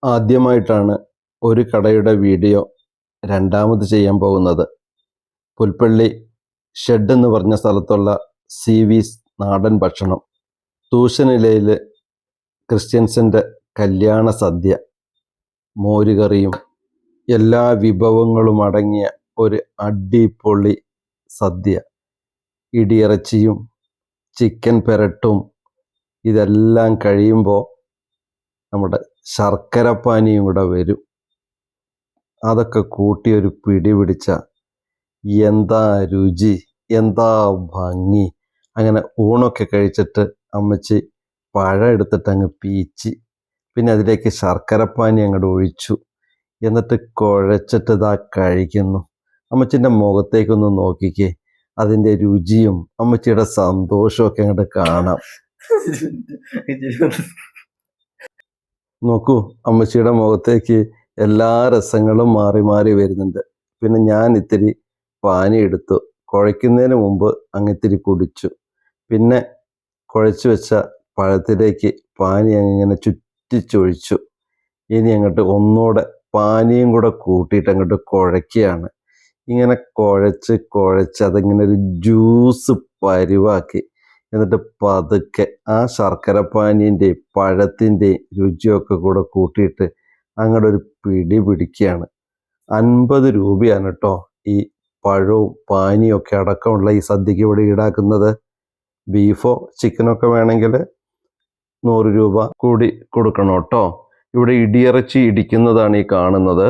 ആദ്യമായിട്ടാണ് ഒരു കടയുടെ വീഡിയോ രണ്ടാമത് ചെയ്യാൻ പോകുന്നത്. പുൽപ്പള്ളി ഷെഡ് എന്ന് പറഞ്ഞ സ്ഥലത്തുള്ള സീവീസ് നാടൻ ഭക്ഷണം, തൂശനിലയിൽ ക്രിസ്ത്യൻസിൻ്റെ കല്യാണ സദ്യ, മോരുകറിയും എല്ലാ വിഭവങ്ങളും അടങ്ങിയ ഒരു അടിപൊളി സദ്യ, ഇടിയിറച്ചിയും ചിക്കൻ പെരട്ടും ഇതെല്ലാം കഴിയുമ്പോൾ നമ്മുടെ ശർക്കരപ്പാനിയും കൂടെ വരും. അതൊക്കെ കൂട്ടി ഒരു പിടി പിടിച്ച എന്താ രുചി, എന്താ ഭംഗി. അങ്ങനെ ഊണൊക്കെ കഴിച്ചിട്ട് അമ്മച്ചി പഴം എടുത്തിട്ട് അങ്ങ് പീച്ചി, പിന്നെ അതിലേക്ക് ശർക്കരപ്പാനി അങ്ങോട്ട് ഒഴിച്ചു, എന്നിട്ട് കുഴച്ചിട്ട് ഇതാ കഴിക്കുന്നു. അമ്മച്ചിൻ്റെ മുഖത്തേക്കൊന്ന് നോക്കിക്കേ, അതിൻ്റെ രുചിയും അമ്മച്ചിയുടെ സന്തോഷമൊക്കെ അങ്ങോട്ട് കാണാം. നോക്കൂ, അമ്മച്ചിയുടെ മുഖത്തേക്ക് എല്ലാ രസങ്ങളും മാറി മാറി വരുന്നുണ്ട്. പിന്നെ ഞാൻ ഇത്തിരി പാനി എടുത്തു, കുഴയ്ക്കുന്നതിന് മുമ്പ് അങ്ങിത്തിരി കുടിച്ചു. പിന്നെ കുഴച്ച് വെച്ച പഴത്തിലേക്ക് പാനി അങ്ങനെ ചുറ്റിച്ചൊഴിച്ചു. ഇനി അങ്ങോട്ട് ഒന്നുകൂടെ പാനിയും കൂടെ കൂട്ടിയിട്ട് അങ്ങോട്ട് കുഴയ്ക്കുകയാണ്. ഇങ്ങനെ കുഴച്ച് കുഴച്ച് അതിങ്ങനെ ഒരു ജ്യൂസ് പരിവാക്കി, എന്നിട്ട് പതുക്കെ ആ ശർക്കരപ്പാനീൻ്റെയും പഴത്തിൻ്റെയും രുചിയൊക്കെ കൂടെ കൂട്ടിയിട്ട് അങ്ങോട്ട് ഒരു പിടി പിടിക്കുകയാണ്. 50 രൂപയാണ് കേട്ടോ ഈ പഴവും പാനിയും ഒക്കെ അടക്കമുള്ള ഈ സദ്യക്ക് ഇവിടെ ഈടാക്കുന്നത്. ബീഫോ ചിക്കനൊക്കെ വേണമെങ്കിൽ 100 രൂപ കൂടി കൊടുക്കണം കേട്ടോ. ഇവിടെ ഇടിയിറച്ചി ഇടിക്കുന്നതാണ് ഈ കാണുന്നത്.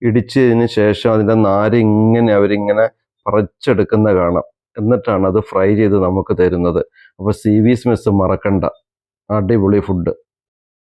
ഇടിച്ചതിന് ശേഷം അതിൻ്റെ നാര് ഇങ്ങനെ അവരിങ്ങനെ പറിച്ചെടുക്കുന്ന കാണാം. എന്നിട്ടാണ് അത് ഫ്രൈ ചെയ്ത് നമുക്ക് തരുന്നത്. അപ്പോൾ സീവീസ് മെസ്സ് മറക്കണ്ട, അടിപൊളി ഫുഡ്.